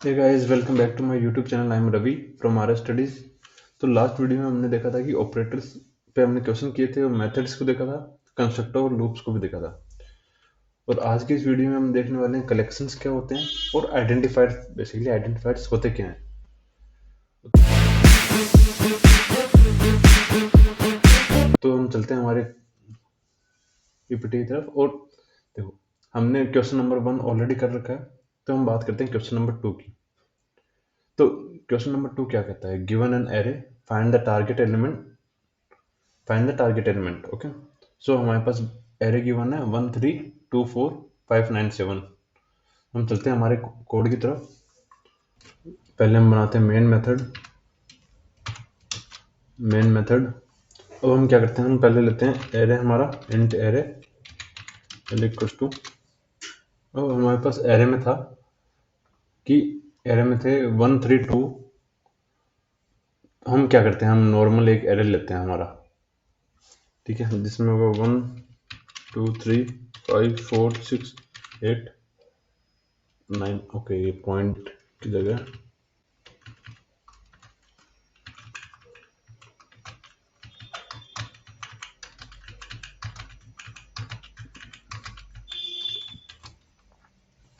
Hey guys, welcome back to my YouTube channel. I am Ravi from R Studies. तो last video में हमने देखा था कि ऑपरेटर्स पे हमने क्वेश्चन किए थे और मेथड्स को देखा था, कंस्ट्रक्टर और लूप्स को भी देखा था। और आज की इस वीडियो में हम देखने वाले हैं कलेक्शंस क्या होते हैं और आइडेंटिफायर्स, बेसिकली आइडेंटिफायर्स होते क्या हैं। तो हम चलते हैं हमारे पीपीटी की तरफ और देखो, हमने क्वेश्चन नंबर 1 ऑलरेडी कर रखा है, तो हम बात करते हैं क्वेश्चन नंबर 2 की। तो क्वेश्चन नंबर 2 क्या कहता है? Given an array, find the target element. Okay, so हमारे पास एरे गिवन है 1 3 2 4 5 9 7। हम चलते हैं हमारे कोड की तरफ। पहले हम बनाते हैं मेन मेथड। अब हम क्या करते हैं, हम पहले लेते हैं एरे, हमारा इंट एरे इक्वल्स टू। अब हमारे पास एरे में था कि एरे में थे 1 3 2। हम क्या करते हैं, हम नॉर्मल एक एरे लेते हैं हमारा, ठीक है, जिसमें होगा 1 2 3 5 4 6 8 9। ओके, ये पॉइंट की जगह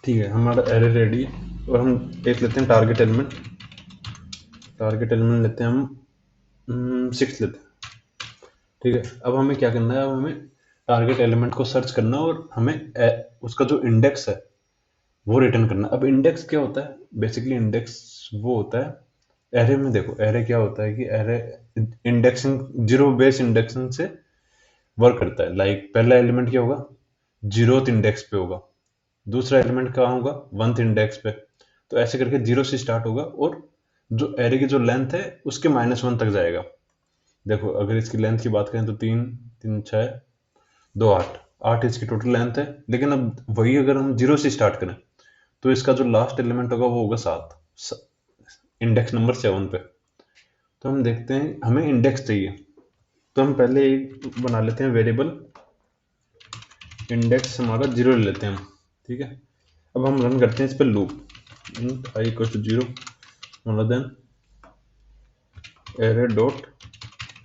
ठीक है, हमारा एरे रेडी। और हम एक लेते हैं टारगेट एलिमेंट लेते हैं हम 6 लेते हैं, ठीक है। अब हमें क्या करना है, अब हमें टारगेट एलिमेंट को सर्च करना है और हमें उसका जो इंडेक्स है वो रिटर्न करना है। अब इंडेक्स क्या होता है? बेसिकली इंडेक्स वो होता है एरे में। देखो, एरे क्या होता है कि array indexing, zero base indexing से वर्क करता है। लाइक पहला एलिमेंट क्या होगा? 0th इंडेक्स पे होगा, दूसरा एलिमेंट कहाँ होगा? 1th इंडेक्स पे। तो ऐसे करके 0 से स्टार्ट होगा और जो एरे की जो लेंथ है उसके -1 तक जाएगा। देखो, अगर इसकी लेंथ की बात करें तो 3 3 6 2 8 8 इसकी टोटल लेंथ है। लेकिन अब वही अगर हम 0 से स्टार्ट करें तो इसका जो लास्ट एलिमेंट होगा वो होगा 7, इंडेक्स नंबर 7 पे। तो हम देखते हैं, हमें इंडेक्स चाहिए, तो हम पहले एक बना लेते हैं वेरिएबल, इंडेक्स हमारा 0 ले लेते हैं हम, ठीक है। अब हम रन करते हैं इस पर loop, int i equal to 0 मतलब then array dot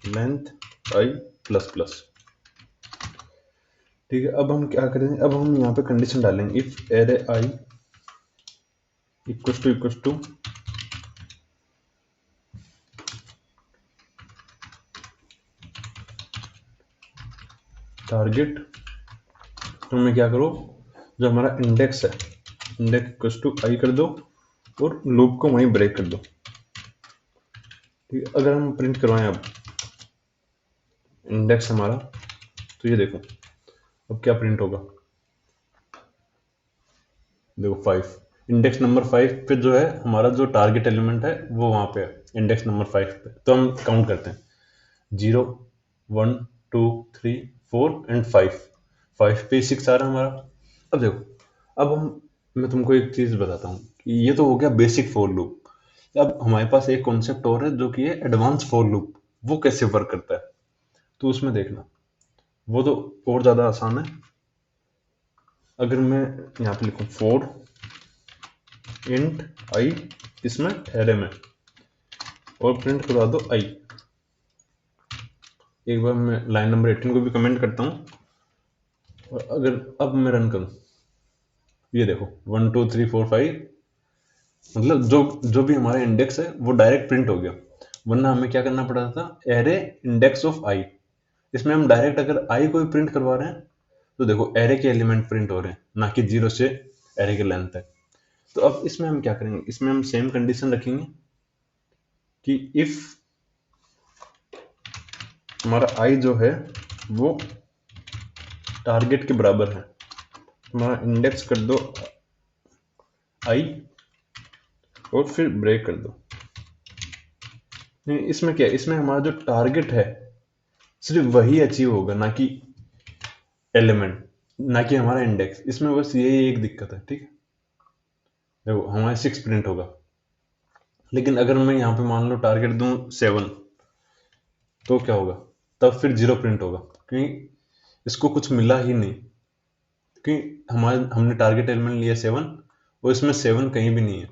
length i plus plus, ठीक है। अब हम क्या करेंगे, अब हम यहाँ पे कंडीशन डालेंगे, if array i equal to target. तो हमें क्या करो, जो हमारा इंडेक्स है, इंडेक्स इक्वल टू i कर दो और लूप को वहीं ब्रेक कर दो, ठीक है। अगर हम प्रिंट करवाएं अब इंडेक्स हमारा, तो ये देखो अब क्या प्रिंट होगा। देखो 5, इंडेक्स नंबर 5 पे जो है हमारा जो टारगेट एलिमेंट है वो वहाँ पे है, इंडेक्स नंबर 5 पे। तो हम काउंट करते हैं 0 1 2 3 4 एंड 5। 5 पे 6 आ रहा है हमारा। अब देखो, अब हम, मैं तुमको एक चीज़ बताता हूँ कि ये तो हो गया बेसिक फॉर लूप। अब हमारे पास एक कॉन्सेप्ट और है जो कि है एडवांस फॉर लूप। वो कैसे वर्क करता है तो उसमें देखना, वो तो और ज़्यादा आसान है। अगर मैं यहाँ पे लिखूँ फोर इंट आई, इसमें एरे में, और प्रिंट करवा दो आई। एक बार मैं लाइन नंबर 18 को भी कमेंट करता हूँ, और अगर अब मैं रन करूँ, ये देखो 1 2 3 4 5, मतलब जो जो भी हमारा इंडेक्स है वो डायरेक्ट प्रिंट हो गया। वरना हमें क्या करना पड़ता था, एरे इंडेक्स ऑफ आई। इसमें हम डायरेक्ट अगर आई को भी प्रिंट करवा रहे हैं तो देखो एरे के एलिमेंट प्रिंट हो रहे हैं, ना कि 0 से एरे की लेंथ तक। तो अब इसमें हम क्या करेंगे, इसमें हम सेम कंडीशन रखेंगे कि इफ हमारा आई जो है वो टारगेट के बराबर है, हमारा इंडेक्स कर दो आई और फिर ब्रेक कर दो। नहीं, इसमें क्या है, इसमें हमारा जो टारगेट है सिर्फ वही अचीव होगा, ना कि एलिमेंट, ना कि हमारा इंडेक्स। इसमें बस यही एक दिक्कत है, ठीक है। देखो हमारा 6 प्रिंट होगा, लेकिन अगर मैं यहाँ पे मान लो टारगेट दूं 7, तो क्या होगा, तब फिर 0 प्रिंट होगा, क्योंकि इसको कुछ मिला ही नहीं। क्योंकि हमने टारगेट एलिमेंट लिया 7 और इसमें 7 कहीं भी नहीं है।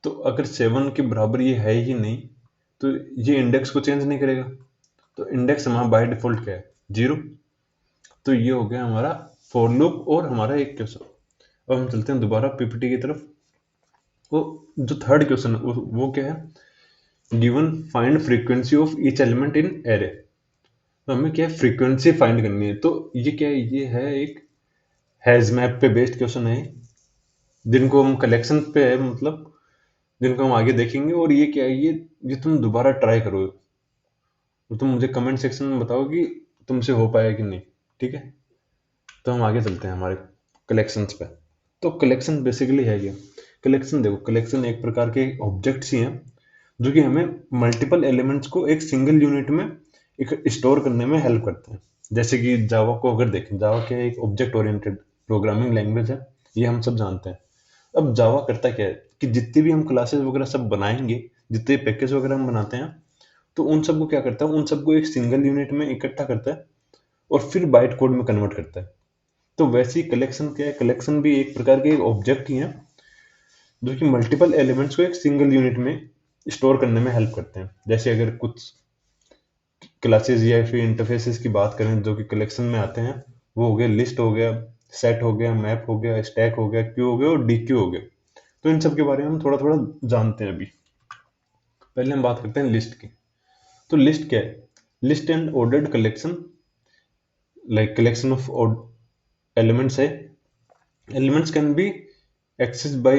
तो अगर 7 के बराबर ये है ही नहीं तो ये इंडेक्स को चेंज नहीं करेगा। तो इंडेक्स हमारा बाय डिफॉल्ट क्या है, 0। तो ये हो गया हमारा फॉर लूप और हमारा एक क्वेश्चन। अब हम चलते हैं दोबारा पीपीटी की तरफ। वो जो थर्ड क्वेश्चन है वो क्या है, given find frequency of each element in array. तो हमें क्या है, फ्रीक्वेंसी फाइंड करनी है। तो ये क्या है, ये है एक हैज मैप पे बेस्ड क्वेश्चन है, जिनको हम कलेक्शन पे है, मतलब जिनको हम आगे देखेंगे। और ये क्या है, ये तुम दोबारा ट्राई करो तो तुम मुझे कमेंट सेक्शन में बताओ कि तुमसे हो पाया कि नहीं, ठीक है। तो हम आगे चलते हैं हमारे कलेक्शंस पे। तो कलेक्शन बेसिकली है क्या, कलेक्शन देखो, कलेक्शन एक प्रकार के ऑब्जेक्ट्स ही हैं जो कि हमें मल्टीपल एलिमेंट्स को एक सिंगल यूनिट में एक स्टोर करने में हेल्प करते हैं। जैसे कि जावा को अगर देखें, जावा क्या है, एक ऑब्जेक्ट ओरिएंटेड प्रोग्रामिंग लैंग्वेज है, ये हम सब जानते हैं। अब जावा करता क्या है कि जितनी भी हम क्लासेस वगैरह सब बनाएंगे, जितने पैकेज वगैरह हम बनाते हैं, तो उन सबको क्या करता है, उन सबको एक सिंगल यूनिट में इकट्ठा करता है और फिर बाइट कोड में कन्वर्ट करता है। तो वैसे ही कलेक्शन क्या है, कलेक्शन भी एक प्रकार के ऑब्जेक्ट ही है जो कि मल्टीपल एलिमेंट्स को एक सिंगल यूनिट में स्टोर करने में हेल्प करते हैं। जैसे अगर कुछ क्लासेस या फिर इंटरफेसेस की बात करें जो कि कलेक्शन में आते हैं, वो हो गया लिस्ट, हो गया सेट, हो गया मैप, हो गया स्टैक, हो गया क्यू, हो गया और डी क्यू हो गया। तो इन सब के बारे में हम थोड़ा थोड़ा जानते हैं अभी। पहले हम बात करते हैं लिस्ट की। तो लिस्ट क्या है, list and ordered collection, like collection of elements है। Elements can be accessed by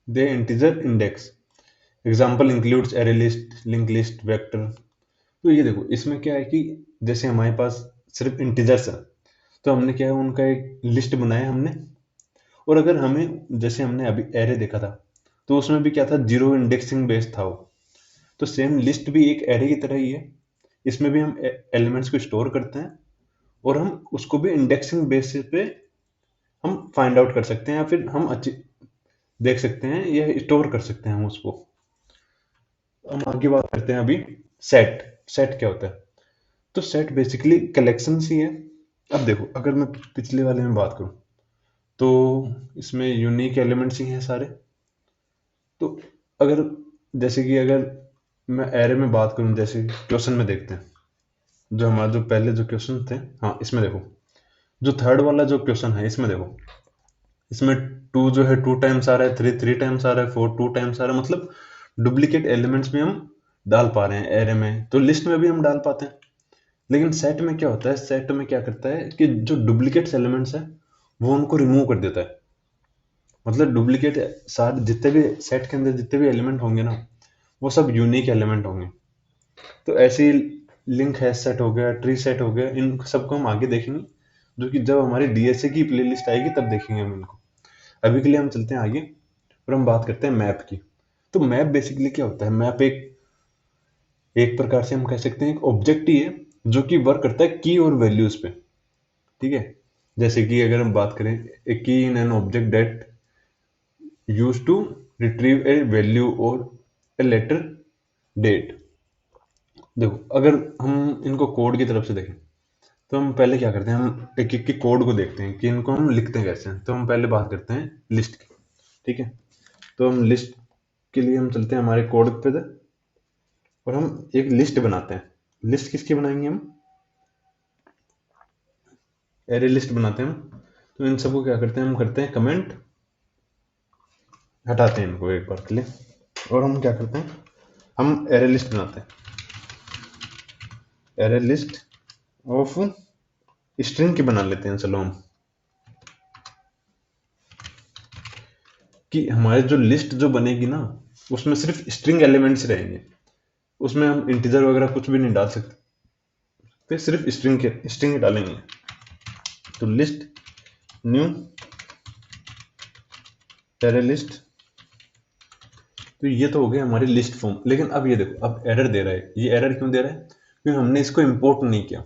the integer index. Example includes array list, linked list, vector. तो ये देखो, इसमें क्या है कि जैसे हमारे पास सिर्फ इंटीजर्स है, तो हमने क्या है, उनका एक लिस्ट बनाया हमने। और अगर हमें, जैसे हमने अभी एरे देखा था, तो उसमें भी क्या था, जीरो इंडेक्सिंग बेस्ड था वो। तो सेम लिस्ट भी एक एरे की तरह ही है, इसमें भी हम एलिमेंट्स को स्टोर करते हैं और हम उसको भी इंडेक्सिंग बेसिस पे हम फाइंड आउट कर सकते हैं, या फिर हम अच्छी देख सकते हैं या स्टोर कर सकते हैं हम उसको। हम आगे बात करते हैं अभी सेट। सेट क्या होता है, तो सेट बेसिकली कलेक्शन ही है। अब देखो, अगर मैं पिछले वाले में बात करूं तो इसमें यूनिक एलिमेंट्स ही हैं सारे। तो अगर, जैसे कि अगर मैं एरे में बात करूं, जैसे क्वेश्चन में देखते हैं, जो हमारा जो पहले जो क्वेश्चन थे, हाँ इसमें देखो, जो थर्ड वाला जो क्वेश्चन है, इसमें देखो, इसमें 2 जो है 2 टाइम्स आ रहा है, 3 3 टाइम्स आ रहा है, 4 2 टाइम्स आ रहा है। मतलब डुप्लीकेट एलिमेंट्स भी हम डाल पा रहे हैं एरे में, तो लिस्ट में भी हम डाल पाते हैं। लेकिन सेट में क्या होता है, सेट में क्या करता है कि जो डुप्लीकेट एलिमेंट्स है वो उनको रिमूव कर देता है। मतलब डुप्लीकेट सारे जितने भी सेट के अंदर जितने भी एलिमेंट होंगे ना, वो सब यूनिक एलिमेंट होंगे। तो ऐसे ही लिंक है सेट हो गया, ट्री सेट हो गया, इन सबको हम आगे देखेंगे, जो कि जब हमारी डीएसए की प्लेलिस्ट आएगी तब देखेंगे हम इनको। अभी के लिए हम चलते हैं आगे और हम बात करते हैं मैप की। तो मैप बेसिकली क्या होता है, मैप एक एक प्रकार से हम कह सकते हैं एक ऑब्जेक्ट ही है जो कि वर्क करता है की और वैल्यूज पे, ठीक है। जैसे कि अगर हम बात करें, a key in an object that use to retrieve a value और ए लेटर डेट। देखो, अगर हम इनको कोड की तरफ से देखें तो हम पहले क्या करते हैं, हम एक एक के कोड को देखते हैं कि इनको हम लिखते हैं कैसे। तो हम पहले बात करते हैं लिस्ट की, ठीक है। तो हम लिस्ट के लिए हम चलते हैं हमारे कोड पे थे और हम एक लिस्ट बनाते हैं। लिस्ट किसकी बनाएंगे, हम एरे लिस्ट बनाते हैं हम। तो इन सबको क्या करते हैं, हम करते हैं कमेंट, हटाते हैं इनको एक बार के लिए, और हम क्या करते हैं, हम एरे लिस्ट बनाते हैं। एरे लिस्ट ऑफ स्ट्रिंग की बना लेते हैं, चलो हम, कि हमारे जो लिस्ट जो बनेगी ना, उसमें सिर्फ स्ट्रिंग एलिमेंट्स रहेंगे, उसमें हम इंटीजर वगैरह कुछ भी नहीं डाल सकते, फिर सिर्फ स्ट्रिंग डालेंगे। तो लिस्ट न्यू एरे लिस्ट। तो ये तो हो गया हमारी लिस्ट फॉर्म। लेकिन अब ये देखो, अब एरर दे रहा है। ये एरर क्यों दे रहा है, क्योंकि हमने इसको इंपोर्ट नहीं किया।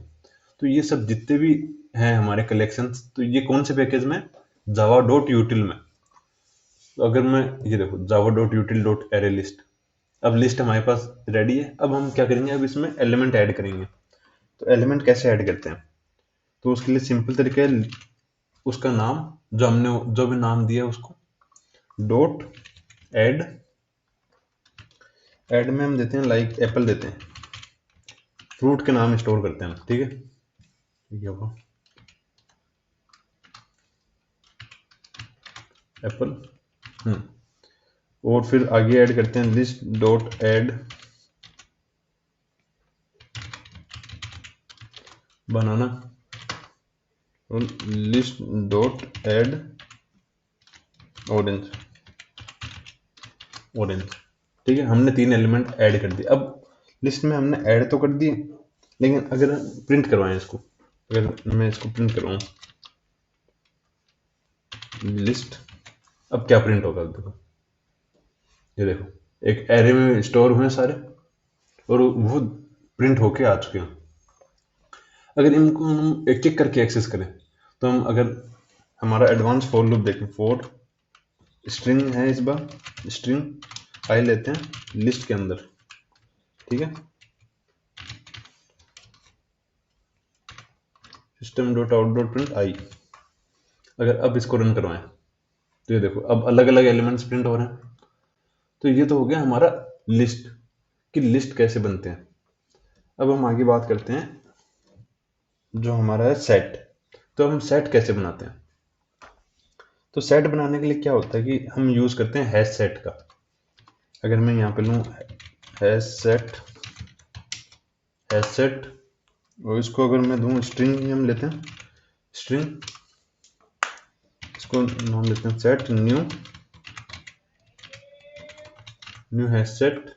तो ये सब जितने भी हैं हमारे कलेक्शंस, तो ये कौन से पैकेज में, जावा डॉट यूटिल में। तो अगर मैं, ये देखो, Java dot यूटिल dot array list, अब लिस्ट हमारे पास रेडी है। अब हम क्या करेंगे, अब इसमें एलिमेंट ऐड करेंगे। तो एलिमेंट कैसे ऐड करते हैं, तो उसके लिए सिंपल तरीका है, उसका नाम जो हमने जो भी नाम दिया उसको डॉट ऐड ऐड में हम देते हैं लाइक एप्पल देते हैं, फ्रूट के नाम स्टोर करते हैं, ठीक है, ठीक है होगा एप्पल। और फिर आगे ऐड करते हैं लिस्ट डॉट ऐड बनाना और लिस्ट डॉट ऐड ऑरेंज, ठीक है। हमने 3 एलिमेंट ऐड कर दिए। अब लिस्ट में हमने ऐड तो कर दिए, लेकिन अगर प्रिंट करवाएं इसको, अगर मैं इसको प्रिंट करवाऊं लिस्ट, अब क्या प्रिंट होगा देखो, ये देखो एक एरे में स्टोर हुए सारे और वो प्रिंट होके आ चुके हैं। अगर इनको हम एक एक करके एक्सेस करें तो हम अगर हमारा एडवांस फॉर लूप देखें, फॉर स्ट्रिंग है, इस बार स्ट्रिंग आई लेते हैं लिस्ट के अंदर, ठीक है, system dot out dot print I. अगर अब इसको रन करवाएं तो ये देखो अब अलग अलग एलिमेंट्स प्रिंट हो रहे हैं। तो ये तो हो गया हमारा लिस्ट कि लिस्ट कैसे बनते हैं। अब हम आगे बात करते हैं जो हमारा है सेट। तो हम सेट कैसे बनाते हैं, तो सेट बनाने के लिए क्या होता है कि हम यूज करते हैं हैश सेट का। अगर मैं यहाँ पे लूँ हैश सेट और इसको अगर मैं दूँ स्ट्रिंग ही हम लेते हैं, स्ट्रिंग, इसको नाम लेते हैं सेट न्यू हैश सेट,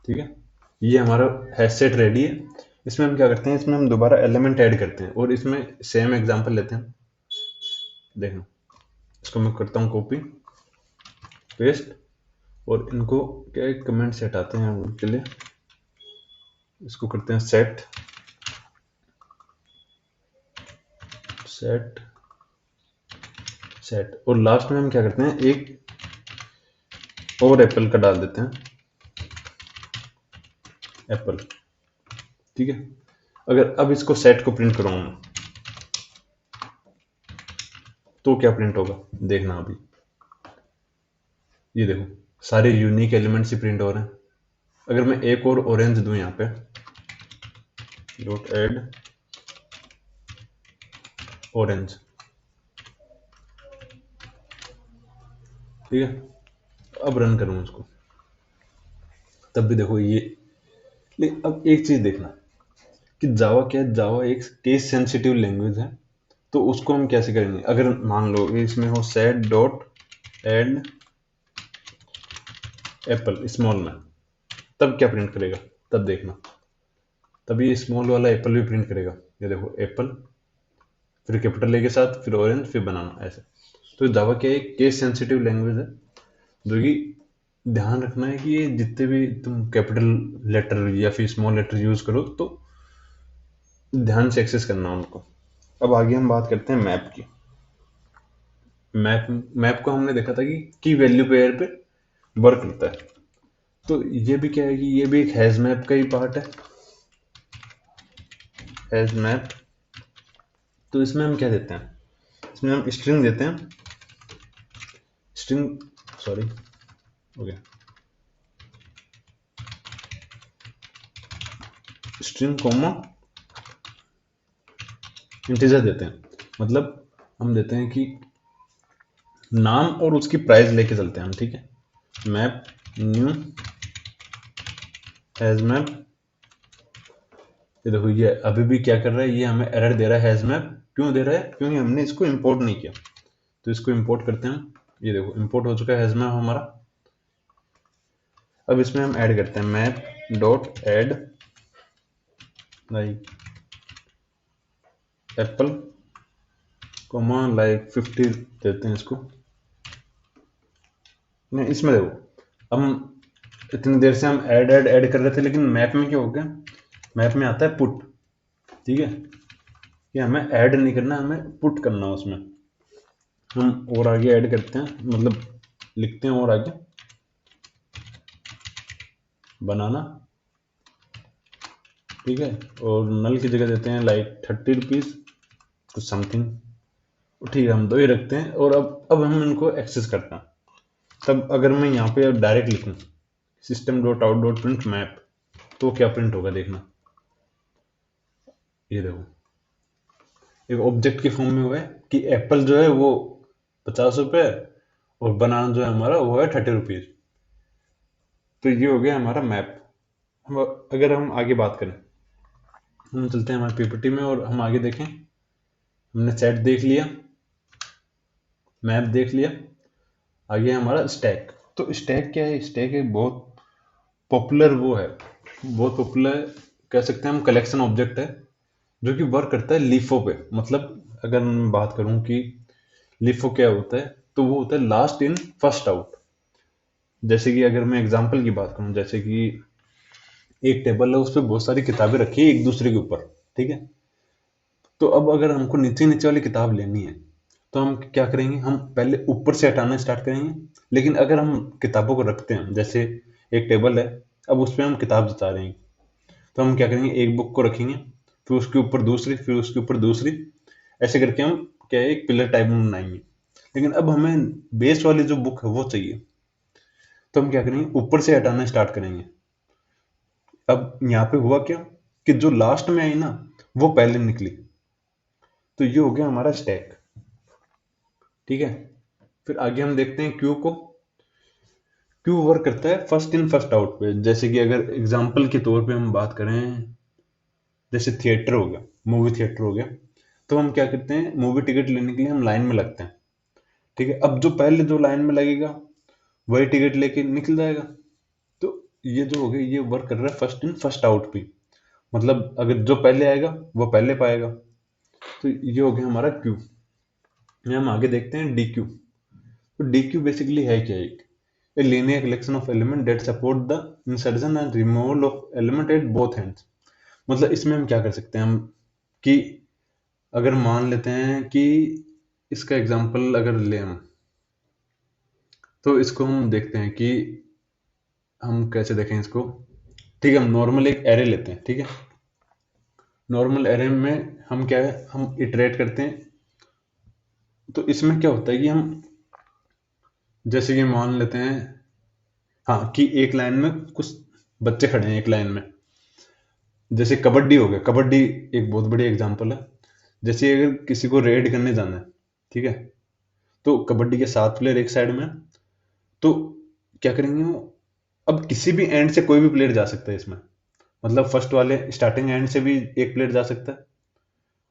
ठीक है। ये हमारा हैश सेट रेडी है। इसमें हम क्या करते हैं, इसमें हम दोबारा एलिमेंट ऐड करते हैं और इसमें सेम एग्जांपल लेते हैं। देखो इसको मैं करता हूँ कॉपी पेस्ट और इनको क्या एक कमेंट सेट आते हैं उनके लिए, इसको करते हैं सेट और लास्ट में हम क्या करते हैं एक और एप्पल का डाल देते हैं, एप्पल, ठीक है। अगर अब इसको सेट को प्रिंट कराऊं तो क्या प्रिंट होगा देखना अभी, ये देखो सारे यूनिक एलिमेंट्स ही प्रिंट हो रहे हैं। अगर मैं एक और ऑरेंज दूं यहाँ पे डॉट ऐड ऑरेंज, ठीक है, अब रन करूं इसको तब भी देखो ये। लेकिन अब एक चीज देखना कि जावा क्या है, जावा एक केस सेंसिटिव लैंग्वेज है। तो उसको हम कैसे करेंगे, अगर मान लो इसमें हो set dot add Apple small में, तब क्या प्रिंट करेगा, तब देखना, तब ये स्मॉल वाला एप्पल भी प्रिंट करेगा। ये देखो एप्पल फिर कैपिटल ए के साथ फिर ऑरेंज फिर बनाना, ऐसे। तो जावा क्या एक केस सेंसिटिव लैंग्वेज है, जो कि ध्यान रखना है कि ये जितने भी तुम कैपिटल लेटर या फिर स्मॉल लेटर यूज करो तो ध्यान से एक्सेस करना उनको। अब आगे हम बात करते हैं मैप की। मैप को हमने देखा था कि की वैल्यू पेयर पे वर्क करता है। तो ये भी क्या है कि ये भी एक हैज मैप का ही पार्ट है, हैज मैप। तो इसमें हम क्या देते हैं, इसमें हम स्ट्रिंग देते हैं, string sorry okay string comma integer देते हैं। मतलब हम देते हैं कि नाम और उसकी प्राइस लेके चलते हैं हम, ठीक है। मैप न्यू हैज मैप, ये देखो ये अभी भी क्या कर रहा है, ये हमें एरर दे रहा है हैज मैप। क्यों दे रहा है, क्योंकि हमने इसको इंपोर्ट नहीं किया। तो इसको इंपोर्ट करते हैं हम, ये देखो इंपोर्ट हो चुका है हैज मैप हमारा। अब इसमें हम ऐड करते हैं map dot add like apple comma like 50 देते हैं इसको। नहीं इसमें देखो हम इतनी देर से हम ऐड कर रहे थे, लेकिन मैप में क्या हो गया, मैप में आता है पुट, ठीक है। ये हमें ऐड नहीं करना, हमें पुट करना है उसमें। हम और आगे ऐड करते हैं, मतलब लिखते हैं और आगे बनाना, ठीक है। और नल की जगह देते हैं लाइक 30 रुपीज़ कुछ समथिंग, ठीक है, हम 2 ही रखते हैं। और अब हम इनको एक्सेस करते हैं। तब अगर मैं यहाँ पे डायरेक्ट लिखूँ system dot out dot print map, तो क्या प्रिंट होगा देखना, ये देखो एक ऑब्जेक्ट की फॉर्म में हुआ है कि एप्पल जो है वो 50 रुपये और बनाना जो है हमारा वो है 30 रुपीज। तो ये हो गया हमारा मैप। हम अगर हम आगे बात करें, हम चलते हैं हमारे पीपीटी में और हम आगे देखें। हमने सेट देख लिया, मैप देख लिया, आगे हमारा स्टैक। तो स्टैक क्या है? स्टैक एक बहुत पॉपुलर वो है, बहुत पॉपुलर कह सकते हैं हम कलेक्शन ऑब्जेक्ट है जो कि वर्क करता है लीफो पे। मतलब अगर मैं बात करूं कि लीफो क्या होता है, तो वो होता है लास्ट इन फर्स्ट आउट। जैसे कि अगर मैं एग्जांपल की बात करूं, जैसे कि एक टेबल है, उस पर बहुत सारी किताबें रखी है एक दूसरे के ऊपर, ठीक है। तो अब अगर हमको नीचे नीचे वाली किताब लेनी है, तो हम क्या करेंगे, हम पहले ऊपर से हटाना स्टार्ट करेंगे। लेकिन अगर हम किताबों को रखते हैं, जैसे एक टेबल है, अब उस पर हम किताब जता रहे हैं, तो हम क्या करेंगे, एक बुक को रखेंगे, फिर उसके ऊपर दूसरी, फिर उसके ऊपर दूसरी, ऐसे करके हम क्या है एक पिलर टाइप में बनाएंगे। लेकिन अब हमें बेस वाली जो बुक है वो चाहिए, तो हम क्या करेंगे, ऊपर से हटाना स्टार्ट करेंगे। अब यहाँ पे हुआ क्या कि जो लास्ट में आई ना वो पहले निकली, तो ये हो गया हमारा स्टैक, ठीक है। फिर आगे हम देखते हैं क्यू को। क्यू वर्क करता है फर्स्ट इन फर्स्ट आउट पे। जैसे कि अगर एग्जांपल के तौर पे हम बात करें, जैसे थिएटर हो गया, मूवी थिएटर हो गया, तो हम क्या करते हैं, मूवी टिकट लेने के लिए हम लाइन में लगते हैं, ठीक है। अब जो पहले जो लाइन में लगेगा वही टिकट लेके निकल जाएगा। तो ये जो हो गया, ये वर्क कर रहा है फर्स्ट इन फर्स्ट आउट पे। मतलब अगर जो पहले आएगा वो पहले पाएगा। तो ये हो गया हमारा क्यू। हम आगे देखते हैं डी क्यू। तो डी क्यू बेसिकली है क्या, एक a linear collection of elements that support the insertion and removal of element at both ends। मतलब इसमें हम क्या कर सकते हैं, हम कि अगर मान लेते हैं कि इसका एग्जांपल अगर ले हम, तो इसको हम देखते हैं कि हम कैसे देखें इसको। ठीक है, हम नॉर्मल एक एरे लेते हैं, ठीक है। नॉर्मल एरे में हम क्या है, हम इटरेट करते हैं। तो इसमें क्या होता है कि हम जैसे कि मान लेते हैं, हाँ, कि एक लाइन में कुछ बच्चे खड़े हैं एक लाइन में। जैसे कबड्डी हो गया, कबड्डी एक बहुत बड़ी एग्जांपल है। जैसे अगर किसी को रेड करने जाना है, ठीक है, तो कबड्डी के 7 प्लेयर एक साइड में, तो क्या करेंगे वो, अब किसी भी एंड से कोई भी प्लेयर जा सकता है इसमें। मतलब फर्स्ट वाले स्टार्टिंग एंड से भी एक प्लेयर जा सकता है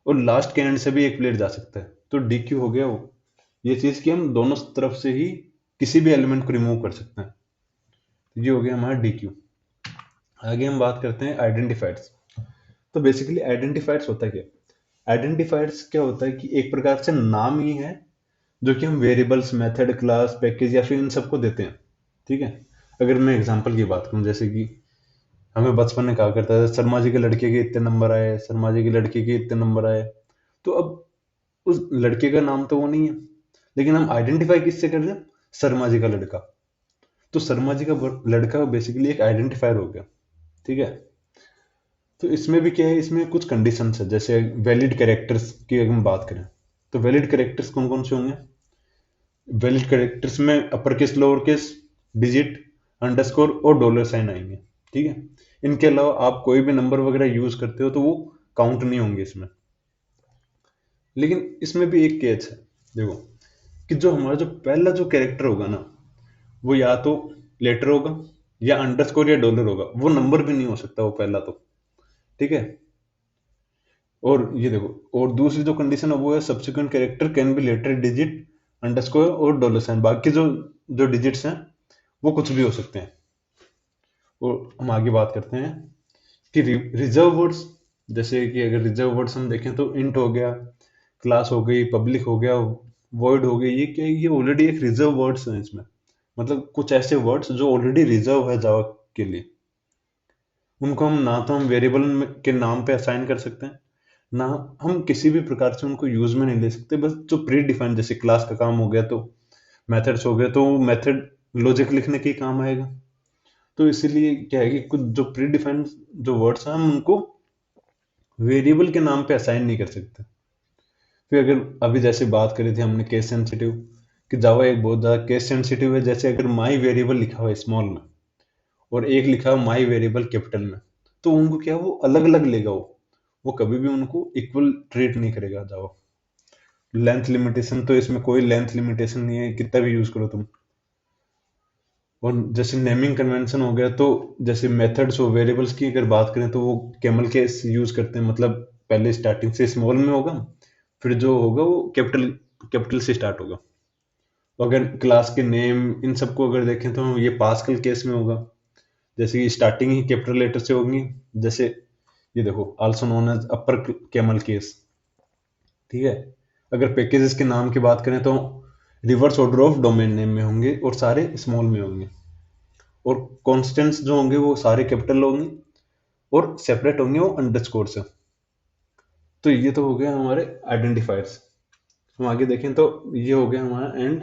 और लास्ट के एंड से भी एक प्लेयर जा सकता है। तो डी क्यू हो गया वो, ये चीज कि हम दोनों तरफ से ही किसी भी एलिमेंट को रिमूव कर सकते हैं। तो ये हो गया हमारा डी क्यू। आगे हम बात करते हैं आइडेंटिफायर्स। तो बेसिकली आइडेंटिफायर्स होता है क्या, आइडेंटिफायर्स क्या होता है कि एक प्रकार से नाम ही है जो कि हम वेरिएबल्स, मेथड, क्लास, पैकेज या फिर इन सबको देते हैं, ठीक है। अगर मैं एग्जांपल की बात करूं, जैसे कि हमें बचपन में कहा करता था शर्मा जी के लड़के के इतने नंबर आए, शर्मा जी की लड़की के इतने नंबर आए। तो अब उस लड़के का नाम तो वो नहीं है, लेकिन हम आइडेंटिफाई किससे कर रहे हैं, शर्मा जी का लड़का। तो शर्मा जी का लड़का बेसिकली एक आइडेंटिफायर हो गया, ठीक है। तो इसमें भी क्या है, इसमें कुछ कंडीशंस है। जैसे वैलिड कैरेक्टर्स की अगर हम बात करें, तो वैलिड कैरेक्टर्स कौन कौन से होंगे, वैलिड कैरेक्टर्स में upper case, lower case, digit, underscore और डॉलर साइन आएंगे, ठीक है। इनके अलावा आप कोई भी नंबर वगैरह यूज करते हो तो वो काउंट नहीं होंगे इसमें। लेकिन इसमें भी एक केस है, देखो, कि जो हमारा जो पहला जो कैरेक्टर होगा ना, वो या तो लेटर होगा या अंडरस्कोर या डॉलर होगा, वो नंबर भी नहीं हो सकता वो पहला तो, ठीक है। और ये देखो, और दूसरी जो कंडीशन है वो है subsequent character can be letter digit, underscore और डॉलर साइन। बाकी जो जो डिजिट्स हैं वो कुछ भी हो सकते हैं। और हम आगे बात करते हैं कि रिजर्व वर्ड्स। जैसे कि अगर रिजर्व वर्ड्स हम देखें तो इंट हो गया, क्लास हो गई, पब्लिक हो गया, वर्ड हो गई, ये क्या है, ये ऑलरेडी एक रिजर्व वर्ड्स हैं इसमें। मतलब कुछ ऐसे वर्ड्स जो ऑलरेडी रिजर्व है जावा के लिए, उनको हम ना तो हम वेरिएबल के नाम पे असाइन कर सकते हैं, ना हम किसी भी प्रकार से उनको यूज में नहीं ले सकते। बस जो प्री डिफाइंड, जैसे क्लास का काम हो गया, तो मेथड्स हो गए, तो मेथड लॉजिक लिखने के ही काम आएगा। तो इसीलिए क्या है कि कुछ जो प्री डिफाइंड जो वर्ड्स हैं, हम उनको वेरिएबल के नाम पे असाइन नहीं कर सकते। फिर अगर अभी जैसे बात करी थी हमने केस सेंसिटिव, कि जावा एक बहुत ज्यादा केस सेंसिटिव है। जैसे अगर माई वेरिएबल लिखा हुआ है स्मॉल में और एक लिखा है माई वेरिएबल कैपिटल में, तो उनको क्या है, वो अलग अलग लेगा, वो कभी भी उनको इक्वल ट्रीट नहीं करेगा जावा। लेंथ लिमिटेशन तो इसमें कोई लेंथ लिमिटेशन नहीं है, कितना भी यूज करो तुम। और जैसे नेमिंग कन्वेंशन हो गया, तो जैसे मेथड्स हो, वेरिएबल्स की अगर बात करें तो वो कैमल केस यूज करते हैं, मतलब पहले स्टार्टिंग से स्मॉल में होगा, फिर जो होगा वो कैपिटल कैपिटल से स्टार्ट होगा। तो अगर क्लास के नेम इन सबको अगर देखें तो ये पास्कल केस में होगा, जैसे कि स्टार्टिंग ही कैपिटल लेटर से होगी, जैसे ये देखो also known as upper camel case. ठीक है। अगर पैकेजेस के नाम की बात करें तो reverse order of domain name में होंगे और सारे स्मॉल में होंगे, और कॉन्स्टेंट्स जो होंगे वो सारे कैपिटल होंगे, और सेपरेट होंगे वो अंडरस्कोर से। तो ये तो हो गया हमारे आइडेंटिफायर्स। हम आगे देखें तो ये हो गया हमारा एंड।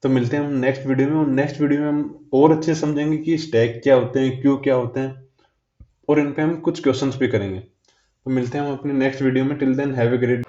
तो मिलते हैं हम नेक्स्ट वीडियो में, और नेक्स्ट वीडियो में हम और अच्छे से समझेंगे कि स्टैक क्या होते हैं, क्यू क्या होते हैं, और इन पे हम कुछ क्वेश्चंस भी करेंगे। तो मिलते हैं हम अपने नेक्स्ट वीडियो में। Till then have a great